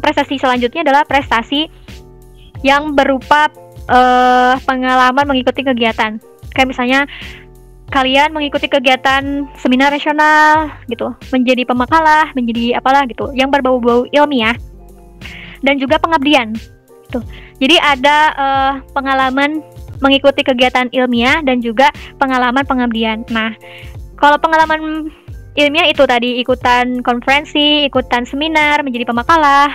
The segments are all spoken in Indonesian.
prestasi selanjutnya adalah prestasi yang berupa pengalaman mengikuti kegiatan. Kayak misalnya kalian mengikuti kegiatan seminar nasional gitu, menjadi pemakalah, menjadi apalah gitu, yang berbau-bau ilmiah, dan juga pengabdian gitu. Jadi ada pengalaman mengikuti kegiatan ilmiah dan juga pengalaman pengabdian. Nah, kalau pengalaman ilmiah itu tadi ikutan konferensi, ikutan seminar, menjadi pemakalah,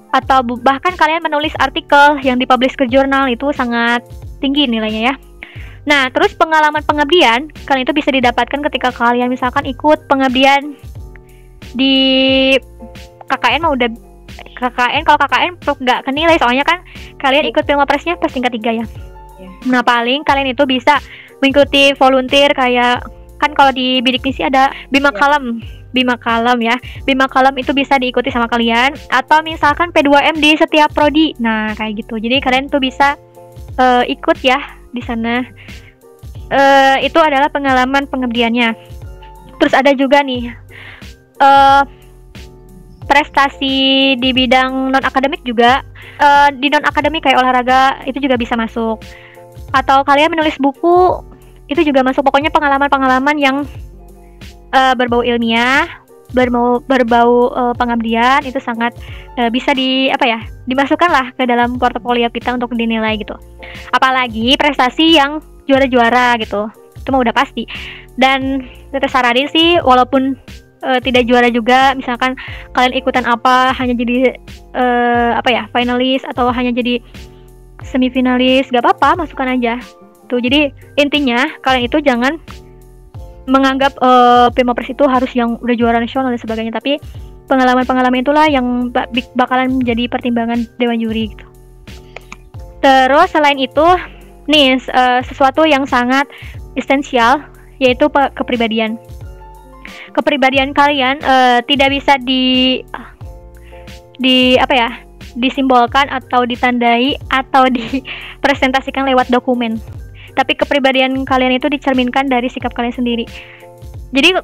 atau bahkan kalian menulis artikel yang dipublish ke jurnal, itu sangat tinggi nilainya ya. Nah, terus pengalaman pengabdian kalian itu bisa didapatkan ketika kalian misalkan ikut pengabdian di KKN. Mah udah KKN, kalau KKN nggak kenilai soalnya kan kalian ikut Pilmapresnya pas tingkat 3 ya. Nah, paling kalian itu bisa mengikuti volunteer, kayak kan kalau di bidik misi ada Bima Kalem. Bima Kalem ya. Bima Kalem itu bisa diikuti sama kalian, atau misalkan P2M di setiap prodi. Nah, kayak gitu. Jadi kalian tuh bisa ikut ya di sana. Itu adalah pengalaman pengabdiannya. Terus ada juga nih prestasi di bidang non akademik juga. Di non akademik kayak olahraga itu juga bisa masuk. Atau kalian menulis buku itu juga masuk. Pokoknya pengalaman-pengalaman yang berbau ilmiah, berbau pengabdian itu sangat bisa dimasukkan lah ke dalam portofolio kita untuk dinilai gitu. Apalagi prestasi yang juara-juara gitu, itu mah udah pasti. Dan Tete saranin sih, walaupun tidak juara juga, misalkan kalian ikutan apa, hanya jadi finalis atau hanya jadi semifinalis, gak apa-apa, masukkan aja tuh. Jadi intinya kalian itu jangan menganggap Pilmapres itu harus yang udah juara nasional dan sebagainya, tapi pengalaman-pengalaman itulah yang bakalan menjadi pertimbangan dewan juri gitu. Terus selain itu nih sesuatu yang sangat esensial, yaitu kepribadian. Kepribadian kalian tidak bisa disimbolkan atau ditandai atau dipresentasikan lewat dokumen. Tapi kepribadian kalian itu dicerminkan dari sikap kalian sendiri. Jadi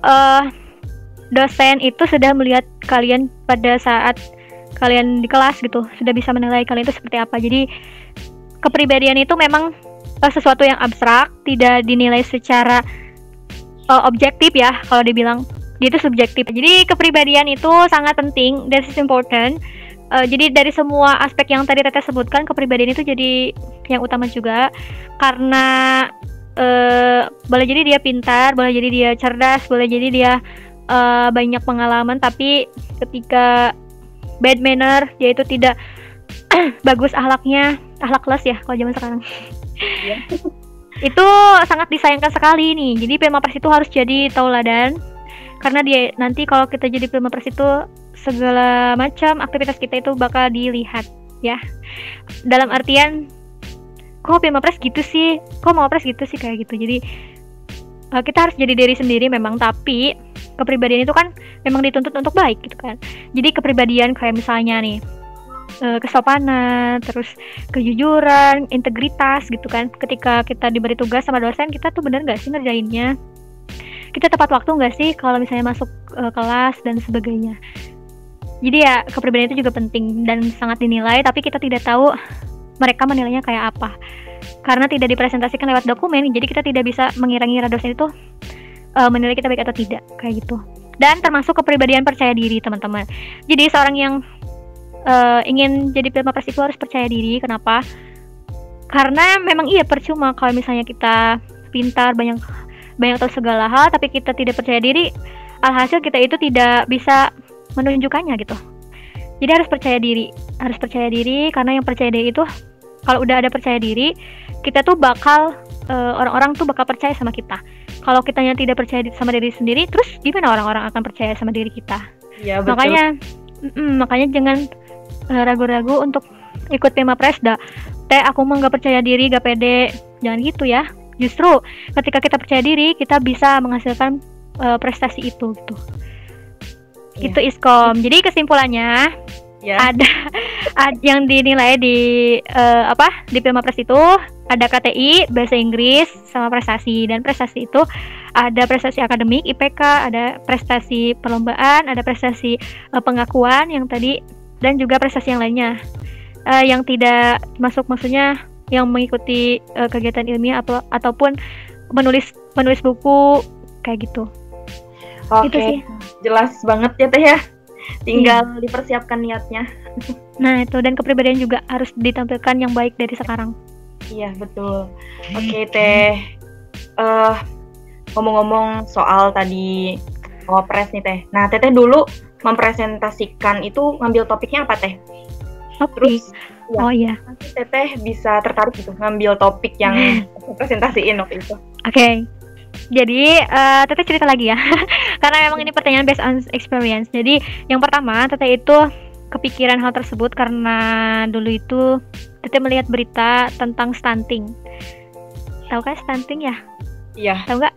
dosen itu sudah melihat kalian pada saat kalian di kelas gitu, sudah bisa menilai kalian itu seperti apa. Jadi kepribadian itu memang sesuatu yang abstrak, tidak dinilai secara objektif ya. Kalau dibilang dia itu subjektif. Jadi kepribadian itu sangat penting, that is important. Jadi dari semua aspek yang tadi Tete sebutkan, kepribadian itu jadi yang utama juga, karena boleh jadi dia pintar, boleh jadi dia cerdas, boleh jadi dia banyak pengalaman, tapi ketika bad manner, yaitu tidak bagus akhlaknya, akhlakles ya kalau zaman sekarang. Itu sangat disayangkan sekali nih. Jadi Pilmapres itu harus jadi tauladan, karena dia nanti kalau kita jadi Pilmapres itu segala macam aktivitas kita itu bakal dilihat ya. Dalam artian, kok Pilmapres gitu sih, kok Mawapres gitu sih, kayak gitu. Jadi kita harus jadi diri sendiri memang, tapi kepribadian itu kan memang dituntut untuk baik gitu kan. Jadi kepribadian kayak misalnya nih kesopanan, terus kejujuran, integritas gitu kan. Ketika kita diberi tugas sama dosen, kita tuh bener nggak sih ngerjainnya, kita tepat waktu nggak sih kalau misalnya masuk kelas dan sebagainya. Jadi ya kepribadian itu juga penting dan sangat dinilai, tapi kita tidak tahu mereka menilainya kayak apa karena tidak dipresentasikan lewat dokumen. Jadi kita tidak bisa mengira-ngira dosen itu menilai kita baik atau tidak, kayak gitu. Dan termasuk kepribadian percaya diri, teman-teman. Jadi seorang yang ingin jadi Pilmapres itu harus percaya diri. Kenapa? Karena memang iya percuma kalau misalnya kita pintar, banyak tahu segala hal, tapi kita tidak percaya diri, alhasil kita itu tidak bisa menunjukkannya gitu. Jadi harus percaya diri, karena yang percaya diri itu, kalau udah ada percaya diri, kita tuh bakal orang-orang tuh bakal percaya sama kita. Kalau kitanya tidak percaya sama diri sendiri, terus gimana orang-orang akan percaya sama diri kita? Ya, betul. Makanya jangan ragu-ragu untuk ikut Pilmapres dah. Aku mah nggak percaya diri, nggak pede, jangan gitu ya. Justru ketika kita percaya diri, kita bisa menghasilkan prestasi itu gitu. Itu Iskom. Jadi kesimpulannya ada yang dinilai di di Pilmapres itu ada KTI, bahasa Inggris, sama prestasi. Dan prestasi itu ada prestasi akademik, IPK, ada prestasi perlombaan, ada prestasi pengakuan yang tadi, dan juga prestasi yang lainnya yang tidak masuk, maksudnya yang mengikuti kegiatan ilmiah ataupun menulis buku kayak gitu. Oke, Itu sih. jelas banget ya Teh ya. Tinggal dipersiapkan niatnya. Nah itu, dan kepribadian juga harus ditampilkan yang baik dari sekarang. Iya betul. Oke Teh, ngomong-ngomong soal tadi Wapres nih Teh. Nah Teteh dulu mempresentasikan itu ngambil topiknya apa Teh? Terus ya, oh iya. nanti Teteh bisa tertarik gitu ngambil topik yang presentasiin waktu itu. Oke. Jadi Teteh cerita lagi ya. Karena memang ini pertanyaan based on experience. Jadi yang pertama Teteh itu kepikiran hal tersebut karena dulu itu Teteh melihat berita tentang stunting. Tahu kan stunting ya? Iya. Tahu nggak?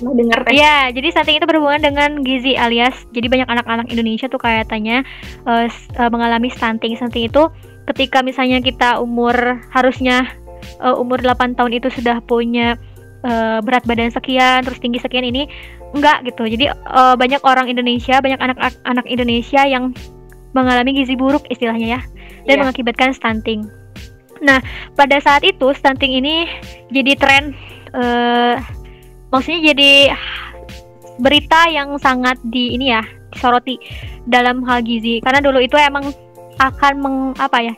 Pernah dengar Teh? Iya, jadi stunting itu berhubungan dengan gizi, alias jadi banyak anak-anak Indonesia tuh kayaknya mengalami stunting. Stunting itu ketika misalnya kita harusnya umur 8 tahun itu sudah punya berat badan sekian, terus tinggi sekian, ini enggak gitu. Jadi banyak orang Indonesia, banyak anak Indonesia yang mengalami gizi buruk istilahnya ya, dan mengakibatkan stunting. Nah, pada saat itu stunting ini jadi tren, maksudnya jadi berita yang sangat disoroti dalam hal gizi, karena dulu itu emang akan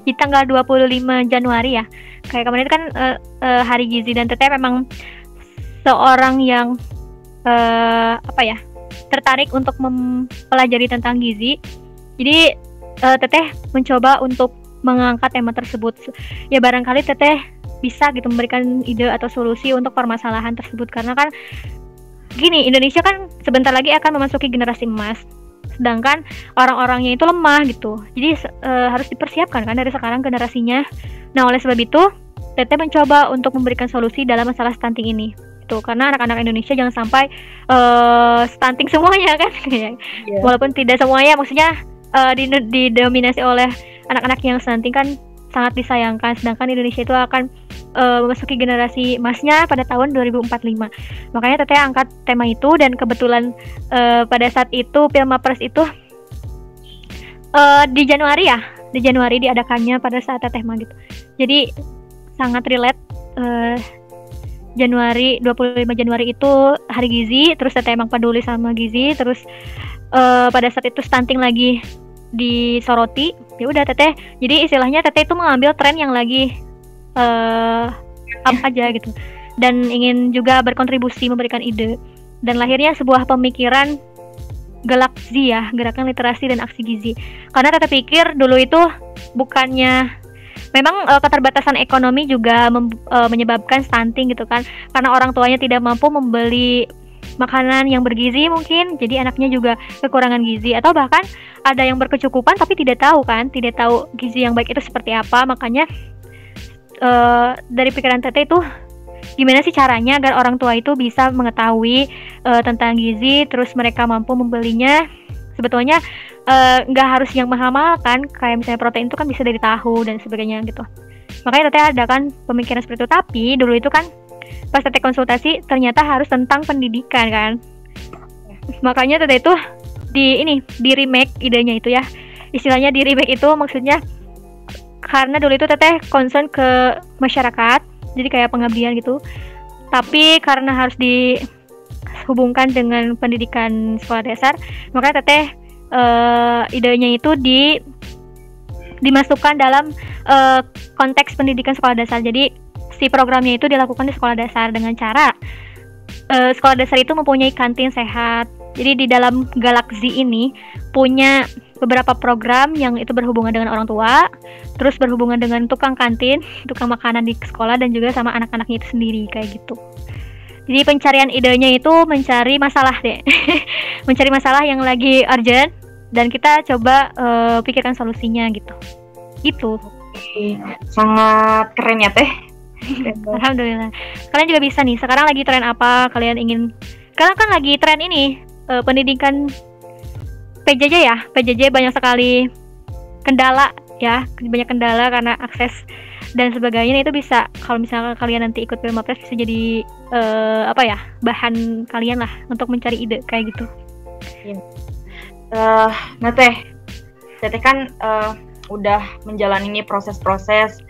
di tanggal 25 Januari ya, kayak kemarin itu kan hari gizi, dan Teteh memang seorang yang tertarik untuk mempelajari tentang gizi. Jadi Teteh mencoba untuk mengangkat tema tersebut. Ya barangkali Teteh bisa gitu memberikan ide atau solusi untuk permasalahan tersebut, karena kan gini, Indonesia kan sebentar lagi akan memasuki generasi emas, sedangkan orang-orangnya itu lemah gitu. Jadi harus dipersiapkan kan dari sekarang generasinya. Nah, oleh sebab itu Teteh mencoba untuk memberikan solusi dalam masalah stunting ini. Tuh, karena anak-anak Indonesia jangan sampai stunting semuanya kan. Walaupun tidak semuanya, maksudnya didominasi oleh anak-anak yang stunting kan sangat disayangkan, sedangkan Indonesia itu akan memasuki generasi emasnya pada tahun 2045. Makanya Teteh angkat tema itu, dan kebetulan pada saat itu Pilmapres itu di Januari diadakannya pada saat Teteh mah gitu. Jadi sangat relate. 25 Januari itu hari gizi, terus Teteh emang peduli sama gizi, terus pada saat itu stunting lagi disoroti. Ya udah Teteh, jadi istilahnya Teteh itu mengambil tren yang lagi up aja gitu, dan ingin juga berkontribusi memberikan ide, dan lahirnya sebuah pemikiran Galaxy ya, gerakan literasi dan aksi gizi. Karena Teteh pikir dulu itu bukannya memang keterbatasan ekonomi juga menyebabkan stunting gitu kan, karena orang tuanya tidak mampu membeli makanan yang bergizi mungkin, jadi anaknya juga kekurangan gizi, atau bahkan ada yang berkecukupan tapi tidak tahu gizi yang baik itu seperti apa. Makanya dari pikiran Teteh itu gimana sih caranya agar orang tua itu bisa mengetahui tentang gizi, terus mereka mampu membelinya. Sebetulnya nggak harus yang mahal-mahal kan, kayak misalnya protein itu kan bisa dari tahu dan sebagainya gitu. Makanya Teteh ada kan pemikiran seperti itu. Tapi dulu itu kan pas Teteh konsultasi ternyata harus tentang pendidikan kan. Makanya Teteh itu di remake idenya itu ya, istilahnya di remake itu maksudnya karena dulu itu Teteh concern ke masyarakat, jadi kayak pengabdian gitu, tapi karena harus dihubungkan dengan pendidikan sekolah dasar, makanya Teteh idenya itu dimasukkan dalam konteks pendidikan sekolah dasar. Jadi si programnya itu dilakukan di sekolah dasar dengan cara sekolah dasar itu mempunyai kantin sehat. Jadi di dalam Galaxy ini punya beberapa program yang itu berhubungan dengan orang tua, terus berhubungan dengan tukang kantin, tukang makanan di sekolah, dan juga sama anak-anaknya itu sendiri kayak gitu. Jadi pencarian idenya itu mencari masalah deh, mencari masalah yang lagi urgent, dan kita coba pikirkan solusinya gitu. Gitu. Sangat keren ya Teh. Alhamdulillah. Kalian juga bisa nih. Sekarang lagi tren apa? Kalian kan lagi tren ini pendidikan PJJ ya. PJJ banyak sekali kendala ya, banyak kendala karena akses dan sebagainya. Itu bisa kalau misalnya kalian nanti ikut Pilmapres bisa jadi bahan kalian lah untuk mencari ide kayak gitu. Nah Teh Teteh kan udah menjalani proses-proses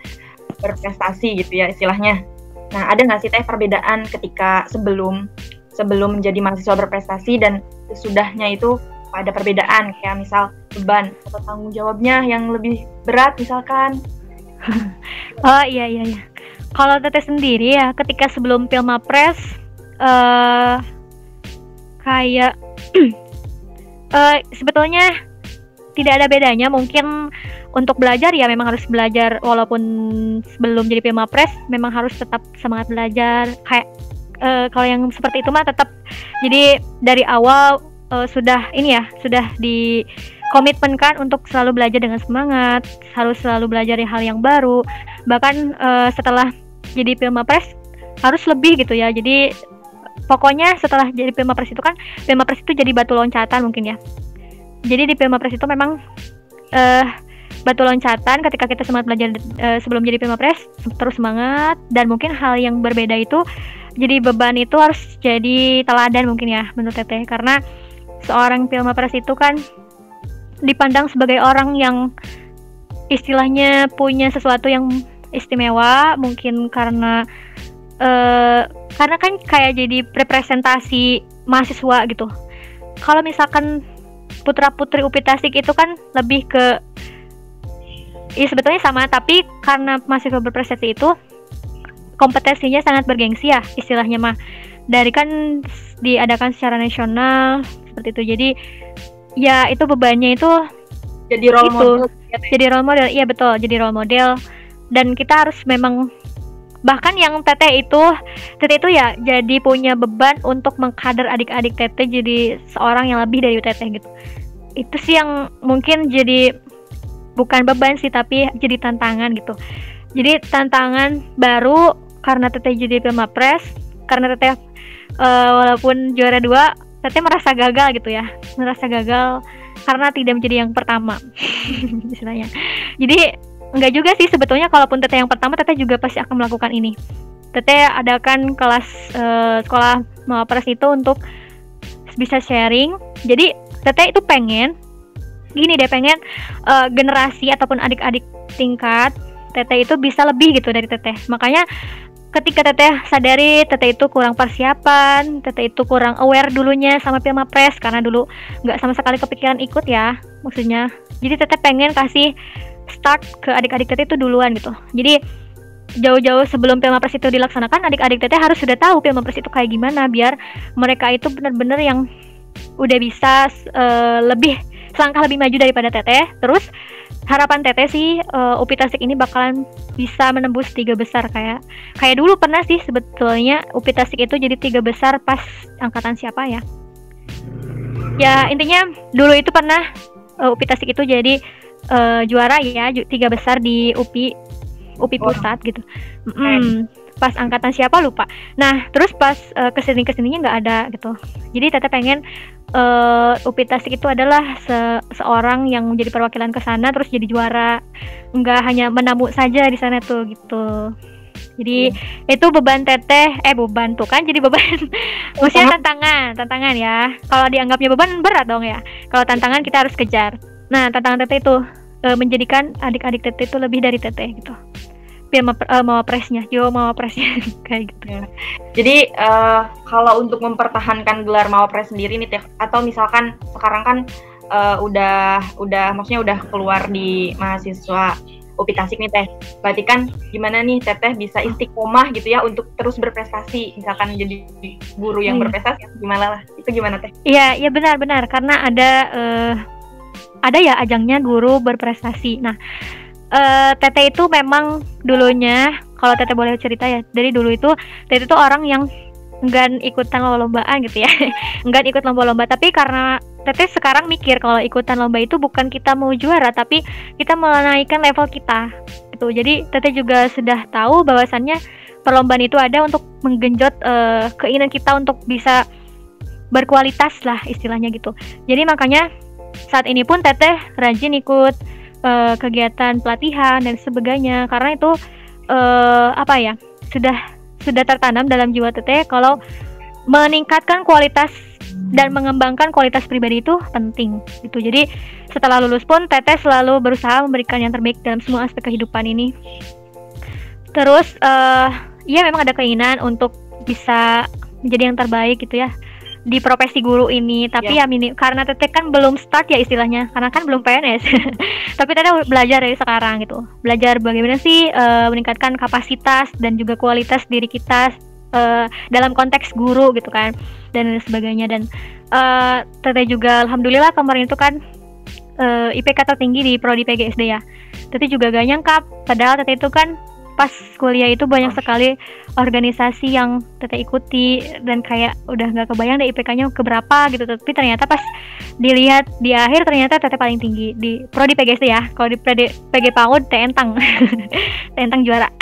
berprestasi gitu ya istilahnya. Nah, ada nggak sih Teh perbedaan ketika sebelum menjadi mahasiswa berprestasi dan sesudahnya itu ada perbedaan, kayak misal beban atau tanggung jawabnya yang lebih berat misalkan? Oh iya. Kalau Teteh sendiri ya, ketika sebelum Pilmapres kayak sebetulnya tidak ada bedanya. Mungkin untuk belajar ya memang harus belajar, walaupun sebelum jadi Pilmapres memang harus tetap semangat belajar. Kayak kalau yang seperti itu mah tetap, jadi dari awal sudah dikomitmenkan untuk selalu belajar dengan semangat, harus selalu belajar hal yang baru. Bahkan setelah jadi Pilmapres harus lebih gitu ya. Jadi pokoknya setelah jadi Pilmapres itu jadi batu loncatan mungkin ya. Jadi di Pilmapres itu memang batu loncatan ketika kita semangat belajar sebelum jadi Pilmapres, terus semangat. Dan mungkin hal yang berbeda itu jadi beban itu harus jadi teladan mungkin ya menurut Teteh, karena seorang Pilmapres itu kan dipandang sebagai orang yang istilahnya punya sesuatu yang istimewa, mungkin karena kan kayak jadi representasi mahasiswa gitu. Kalau misalkan putra-putri UPI Tasik itu kan lebih ke, ya sebetulnya sama, tapi karena mahasiswa berprestasi itu kompetensinya sangat bergengsi ya istilahnya mah. Dari kan diadakan secara nasional seperti itu. Jadi ya itu bebannya itu jadi role model. Jadi role model, iya betul, jadi role model. Dan kita harus memang, bahkan yang Teteh itu ya jadi punya beban untuk mengkader adik-adik Teteh jadi seorang yang lebih dari Teteh gitu. Itu sih yang mungkin jadi bukan beban sih, tapi jadi tantangan gitu. Jadi tantangan baru karena Teteh jadi Pilmapres, karena Teteh walaupun juara 2, Teteh merasa gagal gitu ya. Merasa gagal karena tidak menjadi yang pertama. Istilahnya. Jadi enggak juga sih sebetulnya, kalaupun Teteh yang pertama, Teteh juga pasti akan melakukan ini. Teteh adakan kelas sekolah Mawapres itu untuk bisa sharing. Jadi Teteh itu pengen generasi ataupun adik-adik tingkat Teteh itu bisa lebih gitu dari Teteh. Makanya ketika Teteh sadari Teteh itu kurang persiapan, Teteh itu kurang aware dulunya sama Pilmapres, karena dulu nggak sama sekali kepikiran ikut ya maksudnya. Jadi Teteh pengen kasih start ke adik-adik Teteh itu duluan gitu. Jadi jauh-jauh sebelum Pilmapres itu dilaksanakan, adik-adik Teteh harus sudah tahu Pilmapres itu kayak gimana, biar mereka itu benar-benar yang udah bisa selangkah lebih maju daripada Teteh. Terus harapan Teteh sih UPI Tasik ini bakalan bisa menembus 3 besar kayak dulu pernah sih sebetulnya UPI Tasik itu jadi 3 besar pas angkatan siapa ya. Ya intinya dulu itu pernah UPI Tasik itu jadi juara ya 3 besar di UPI Pusat gitu. Pas angkatan siapa lupa. Nah terus pas kesininya nggak ada gitu. Jadi Teteh pengen UPI Tasik itu adalah seorang yang menjadi perwakilan ke sana terus jadi juara, nggak hanya menamu saja di sana tuh gitu. Jadi itu beban Teteh, beban tuh kan jadi beban. Maksudnya tantangan ya. Kalau dianggapnya beban berat dong ya. Kalau tantangan kita harus kejar. Nah tantangan Teteh itu menjadikan adik-adik Teteh itu lebih dari Teteh gitu. Mawapresnya kayak gitu. Ya. Jadi kalau untuk mempertahankan gelar Mawapres sendiri nih Teh, atau misalkan sekarang kan maksudnya udah keluar di mahasiswa UPI Tasik nih Teh. Berarti kan gimana nih Teteh bisa istiqomah gitu ya untuk terus berprestasi, misalkan jadi guru yang berprestasi gimana lah. Itu gimana Teh? Iya benar karena ada ya ajangnya guru berprestasi. Nah, Teteh itu memang dulunya, kalau Teteh boleh cerita ya, dari dulu itu Teteh itu orang yang enggan ikutan lomba-lombaan gitu ya. Enggan ikut lomba-lomba, tapi karena Teteh sekarang mikir kalau ikutan lomba itu bukan kita mau juara, tapi kita menaikkan level kita gitu. Jadi Teteh juga sudah tahu bahwasannya perlombaan itu ada untuk menggenjot keinginan kita untuk bisa berkualitas lah istilahnya gitu. Jadi makanya saat ini pun Teteh rajin ikut kegiatan pelatihan dan sebagainya, karena itu sudah tertanam dalam jiwa Teteh kalau meningkatkan kualitas dan mengembangkan kualitas pribadi itu penting gitu. Jadi setelah lulus pun Teteh selalu berusaha memberikan yang terbaik dalam semua aspek kehidupan ini. Terus ya memang ada keinginan untuk bisa menjadi yang terbaik gitu ya di profesi guru ini, tapi ya karena Teteh kan belum start ya istilahnya, karena kan belum PNS. Tapi Teteh belajar dari sekarang gitu, belajar bagaimana sih meningkatkan kapasitas dan juga kualitas diri kita dalam konteks guru gitu kan, dan sebagainya. Dan Teteh juga alhamdulillah kemarin itu kan IPK tertinggi di prodi PGSD ya. Teteh juga gak nyangka, padahal Teteh itu kan pas kuliah itu banyak sekali organisasi yang Teteh ikuti, dan kayak udah nggak kebayang deh IPK-nya keberapa gitu. Tapi ternyata pas dilihat di akhir ternyata Teteh paling tinggi di prodi PGSD ya. Kalau di PG PAUD Teh Entang Teh Entang juara.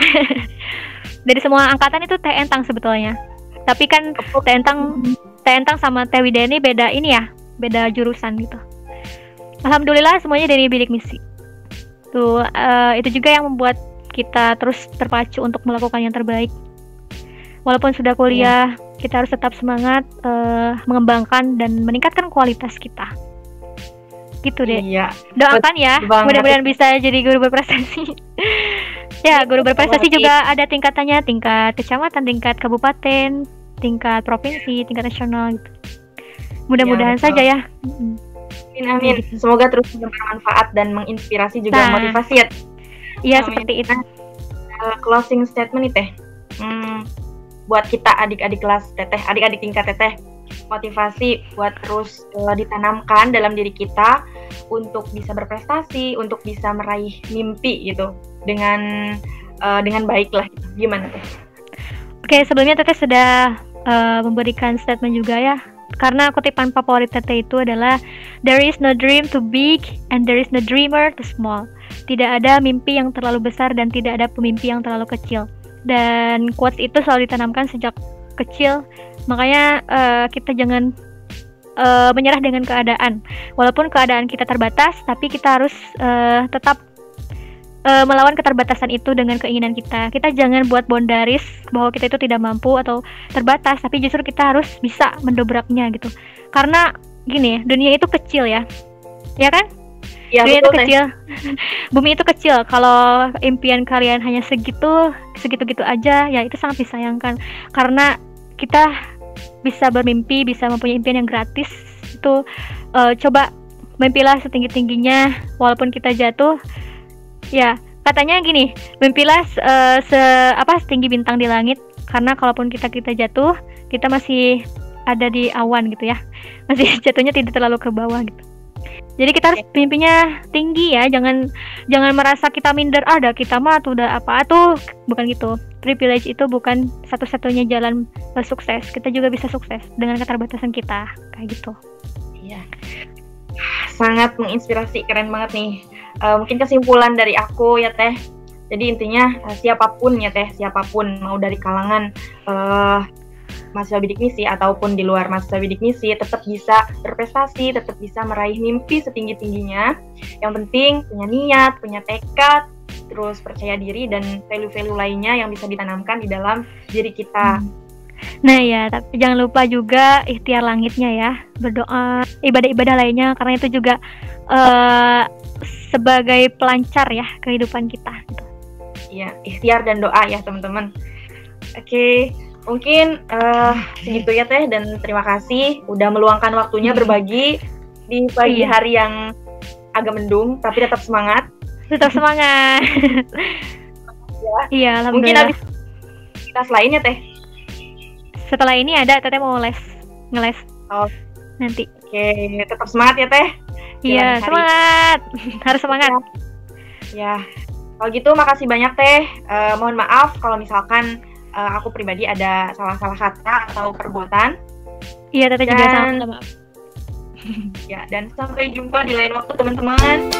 Dari semua angkatan itu Teh Entang sebetulnya, tapi kan Teh Entang sama Teh Widya ini beda ini ya, beda jurusan gitu. Alhamdulillah semuanya dari bidik misi tuh. Itu juga yang membuat kita terus terpacu untuk melakukan yang terbaik. Walaupun sudah kuliah, kita harus tetap semangat mengembangkan dan meningkatkan kualitas kita. Gitu deh. Iya. Doakan ya, mudah-mudahan bisa jadi guru berprestasi. Ya, guru berprestasi juga ada tingkatannya, tingkat kecamatan, tingkat kabupaten, tingkat provinsi, tingkat nasional gitu. Mudah-mudahan saja ya. Amin. Semoga terus bermanfaat dan menginspirasi juga motivasi ya. Iya, seperti itu. Closing statement nih Teh. Buat kita adik-adik kelas Teteh, adik-adik tingkat Teteh, motivasi buat terus ditanamkan dalam diri kita untuk bisa berprestasi, untuk bisa meraih mimpi gitu dengan baik lah. Gimana Teh? Oke, sebelumnya Teteh sudah memberikan statement juga ya. Karena kutipan favorit Teteh itu adalah there is no dream too big and there is no dreamer too small. Tidak ada mimpi yang terlalu besar dan tidak ada pemimpi yang terlalu kecil. Dan quotes itu selalu ditanamkan sejak kecil. Makanya kita jangan menyerah dengan keadaan. Walaupun keadaan kita terbatas, tapi kita harus tetap melawan keterbatasan itu dengan keinginan kita. Kita jangan buat boundaries bahwa kita itu tidak mampu atau terbatas, tapi justru kita harus bisa mendobraknya gitu. Karena gini, dunia itu kecil ya. Ya kan? Ya, dunia itu kecil. Bumi itu kecil. Kalau impian kalian hanya segitu-gitu aja, ya itu sangat disayangkan. Karena kita bisa bermimpi, bisa mempunyai impian yang gratis. Itu coba mimpilah setinggi-tingginya walaupun kita jatuh. Ya, katanya gini, mimpilah setinggi bintang di langit, karena kalaupun kita jatuh, kita masih ada di awan gitu ya. Masih jatuhnya tidak terlalu ke bawah gitu. Jadi kita harus mimpinya tinggi ya, jangan merasa kita minder, ada kita mah tuh udah apa tuh, bukan gitu. Privilege itu bukan satu-satunya jalan sukses. Kita juga bisa sukses dengan keterbatasan kita, kayak gitu. Iya. Sangat menginspirasi, keren banget nih. Mungkin kesimpulan dari aku ya Teh. Jadi intinya siapapun ya Teh, siapapun mau dari kalangan mahasiswa bidik misi ataupun di luar mahasiswa bidik misi tetap bisa berprestasi, tetap bisa meraih mimpi setinggi-tingginya. Yang penting punya niat, punya tekad, terus percaya diri dan value-value lainnya yang bisa ditanamkan di dalam diri kita. Nah ya, tapi jangan lupa juga ikhtiar langitnya ya, berdoa, ibadah-ibadah lainnya, karena itu juga sebagai pelancar ya kehidupan kita gitu. Iya, ikhtiar dan doa ya teman-teman. Oke. Mungkin segitu ya Teh, dan terima kasih udah meluangkan waktunya berbagi di pagi hari yang agak mendung, tapi tetap semangat. Tetap semangat. Iya, alhamdulillah. Mungkin habis aktivitas lainnya Teh. Setelah ini ada Teteh mau ngeles. Oh, nanti. Oke, tetap semangat ya Teh. Iya, semangat. Harus semangat. Ya. Kalau gitu makasih banyak Teh. Mohon maaf kalau misalkan aku pribadi ada salah-salah kata atau perbuatan. Iya, Teteh juga sama. Ya, dan sampai jumpa di lain waktu teman-teman.